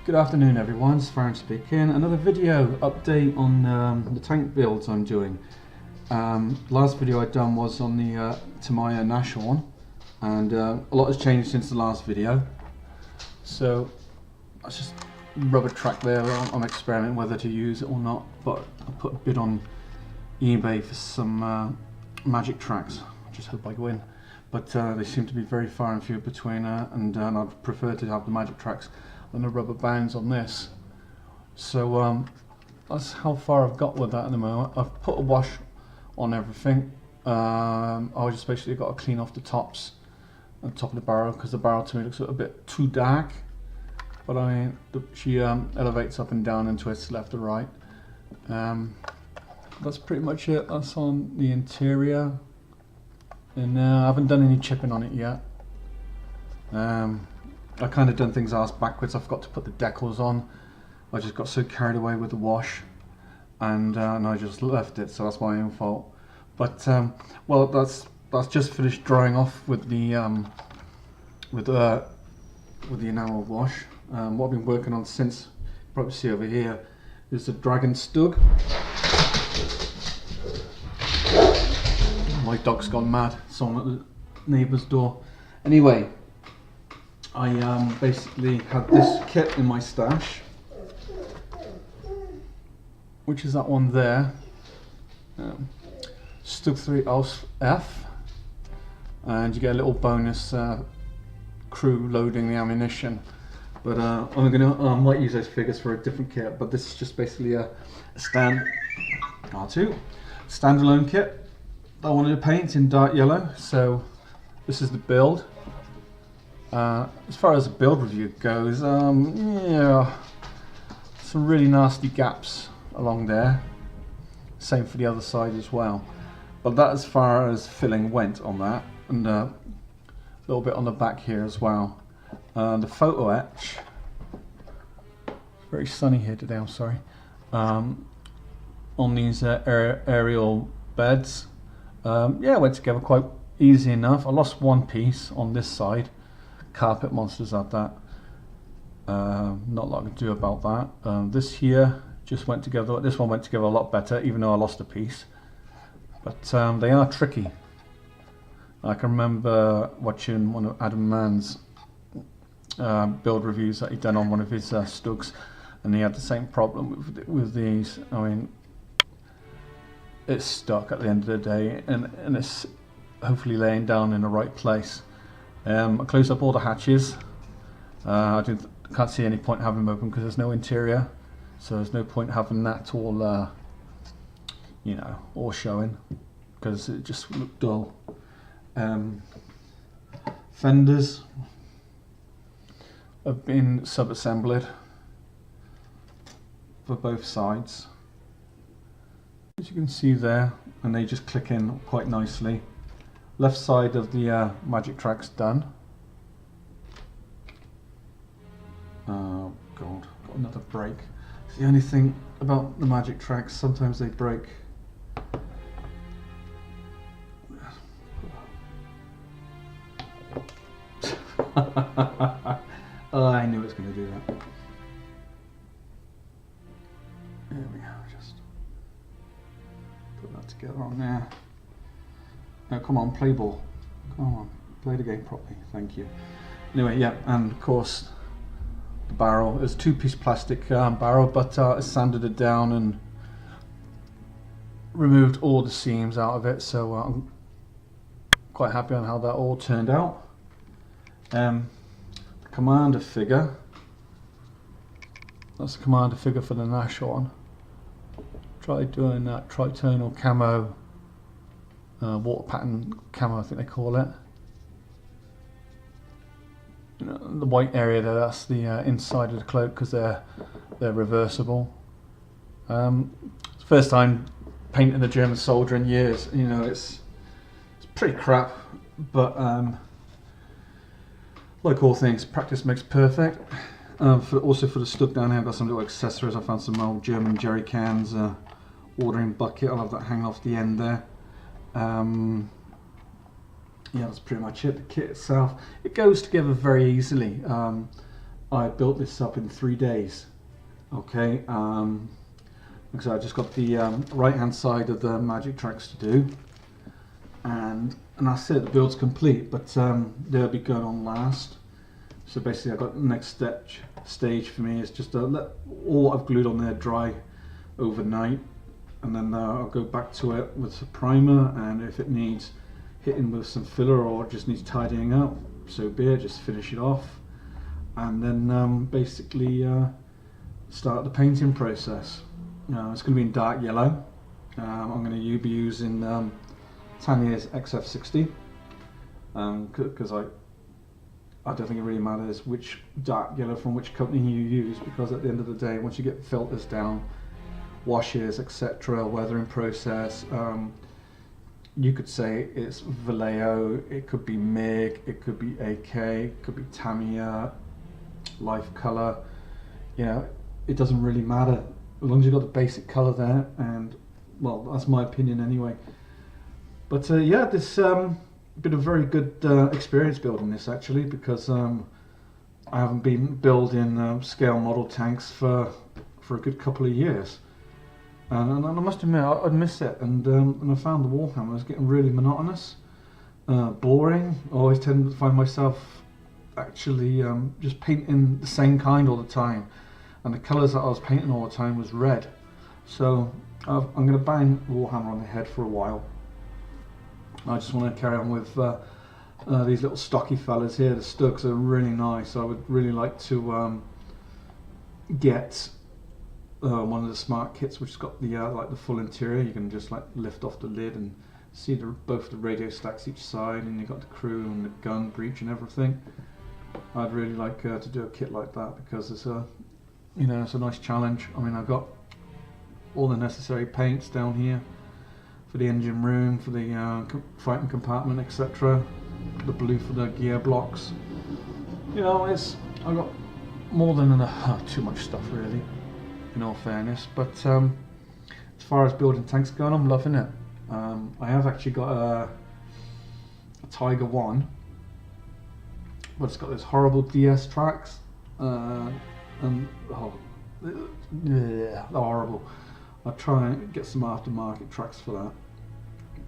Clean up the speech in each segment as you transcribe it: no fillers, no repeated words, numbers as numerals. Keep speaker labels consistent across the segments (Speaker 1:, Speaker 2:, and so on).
Speaker 1: Good afternoon everyone, it's Farron speaking. Another video update on the tank builds I'm doing. Last video I'd done was on the Tamiya Nashorn, and a lot has changed since the last video. So that's just rubber track there. I'm experimenting whether to use it or not, but I put a bid on eBay for some magic tracks. I just hope I win, but they seem to be very far and few between, and I'd prefer to have the magic tracks than the rubber bands on this. So that's how far I've got with that at the moment. I've put a wash on everything. I just basically got to clean off the tops and top of the barrel, because the barrel to me looks a bit too dark. But I mean, she elevates up and down and twists left to right. That's pretty much it. That's on the interior, and I haven't done any chipping on it yet. I kind of done things ass backwards. I forgot to put the decals on. I just got so carried away with the wash, and I just left it. So that's my own fault. But well, that's just finished drying off with the enamel wash. What I've been working on since, you probably see over here, is the Dragon Stug. My dog's gone mad. Someone at the neighbour's door. Anyway, I basically had this kit in my stash, which is that one there, Stug III F, and you get a little bonus crew loading the ammunition. But I might use those figures for a different kit. But this is just basically a standalone kit that I wanted to paint in dark yellow. So this is the build. As far as the build review goes, yeah, some really nasty gaps along there. Same for the other side as well. But that, as far as filling went on that, and a little bit on the back here as well. The photo etch. It's very sunny here today. I'm sorry. On these aerial beds, yeah, went together quite easy enough. I lost one piece on this side. Carpet monsters had that. Not a lot I can do about that. This here just went together. This one went together a lot better, even though I lost a piece. But they are tricky. I can remember watching one of Adam Mann's build reviews that he'd done on one of his Stugs, and he had the same problem with these. I mean, it's stuck at the end of the day, and it's hopefully laying down in the right place. I closed up all the hatches. I can't see any point having them open because there's no interior, so there's no point having that all, you know, all showing, because it just looked dull. Fenders have been sub-assembled for both sides, as you can see there, and they just click in quite nicely. Left side of the magic track's done. Oh god, got another break. It's the only thing about the magic tracks, sometimes they break. Oh, I knew it was going to do that. There we go, just put that together on there. Oh, come on, play ball. Come on, play the game properly, thank you. Anyway, yeah, and of course the barrel is two-piece plastic barrel, but I sanded it down and removed all the seams out of it, so I'm quite happy on how that all turned out. Commander figure. That's the commander figure for the Nashorn. Tried doing that tritonal camo, water pattern camo, I think they call it. You know, the white area there, that's the inside of the cloak, because they're reversible. It's the first time painting a German soldier in years. You know, it's pretty crap, but like all things, practice makes perfect. Also for the Stug down here, I've got some little accessories. I found some old German jerry cans, watering bucket. I'll have that hanging off the end there. Yeah, that's pretty much it. The kit itself, it goes together very easily. I built this up in 3 days. Okay, because I just got the right hand side of the magic tracks to do, and that's it. The build's complete, but they'll be going on last. So basically, I got the next stage for me is just to let all what I've glued on there dry overnight, and then I'll go back to it with a primer, and if it needs hitting with some filler or just needs tidying up, so be it, just finish it off, and then basically start the painting process. It's going to be in dark yellow. I'm going to be using Tamiya's XF60 because I don't think it really matters which dark yellow from which company you use, because at the end of the day, once you get filters down, washes, etc., weathering process, you could say it's Vallejo, it could be MIG, it could be AK, it could be Tamiya, Life Color. It doesn't really matter as long as you've got the basic color there, and well, that's my opinion anyway. But yeah, this been a very good experience building this, actually, because I haven't been building scale model tanks for a good couple of years, and I must admit I'd miss it, and I found the Warhammer was getting really monotonous, boring. I always tend to find myself actually just painting the same kind all the time, and the colours that I was painting all the time was red. So I'm going to bang Warhammer on the head for a while. I just want to carry on with these little stocky fellas here. The Stugs are really nice. I would really like to get one of the smart kits, which has got the like the full interior. You can just like lift off the lid and see both the radio stacks each side, and you've got the crew and the gun breech and everything. I'd really like to do a kit like that, because it's a it's a nice challenge. I mean, I've got all the necessary paints down here for the engine room, for the fighting compartment, etc. The blue for the gear blocks. I've got more than enough, too much stuff really, in all fairness. But as far as building tanks go, I'm loving it. I have actually got a Tiger 1, but it's got those horrible DS tracks, and they're horrible. I'll try and get some aftermarket tracks for that,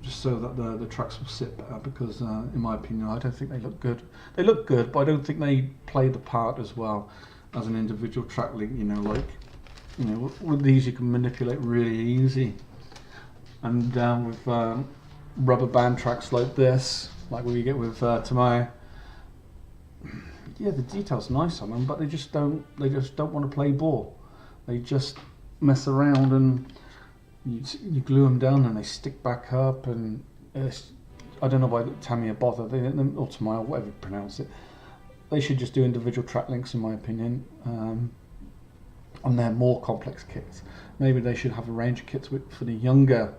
Speaker 1: just so that the tracks will sit better, because in my opinion I don't think they look good. They look good, but I don't think they play the part as well as an individual track link. With these you can manipulate really easy, and with rubber band tracks like this, like what you get with Tamiya, yeah, the detail's nice on them, but they just don't want to play ball. They just mess around, and you glue them down and they stick back up, and I don't know why Tamiya bother, or Tamiya, whatever you pronounce it. They should just do individual track links, in my opinion, on their more complex kits. Maybe they should have a range of kits for the younger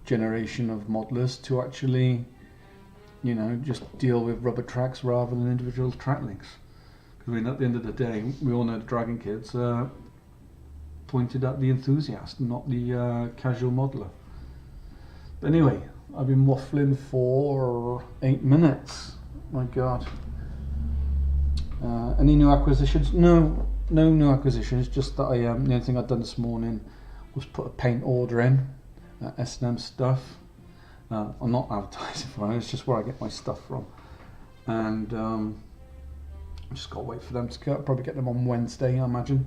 Speaker 1: generation of modelers to actually just deal with rubber tracks rather than individual track links. Because I mean, at the end of the day, we all know the Dragon kids pointed at the enthusiast, not the casual modeler. But anyway, I've been waffling for 8 minutes. My God. Any new acquisitions? No new acquisitions. Just that the only thing I'd done this morning was put a paint order in, S&M stuff. I'm not advertising for it, it's just where I get my stuff from, and I just gotta wait for them to probably get them on Wednesday, I imagine.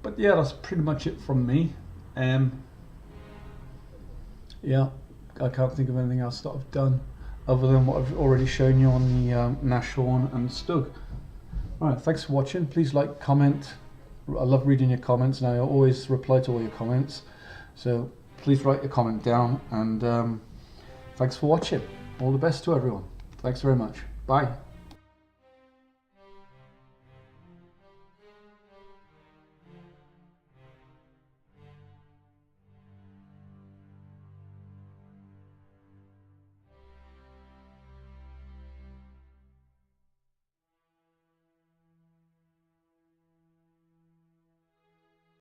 Speaker 1: But yeah, that's pretty much it from me. Yeah, I can't think of anything else that I've done other than what I've already shown you on the Nashorn and Stug. Alright, thanks for watching. Please like, comment. I love reading your comments, and I always reply to all your comments, so please write your comment down, and thanks for watching. All the best to everyone. Thanks very much. Bye.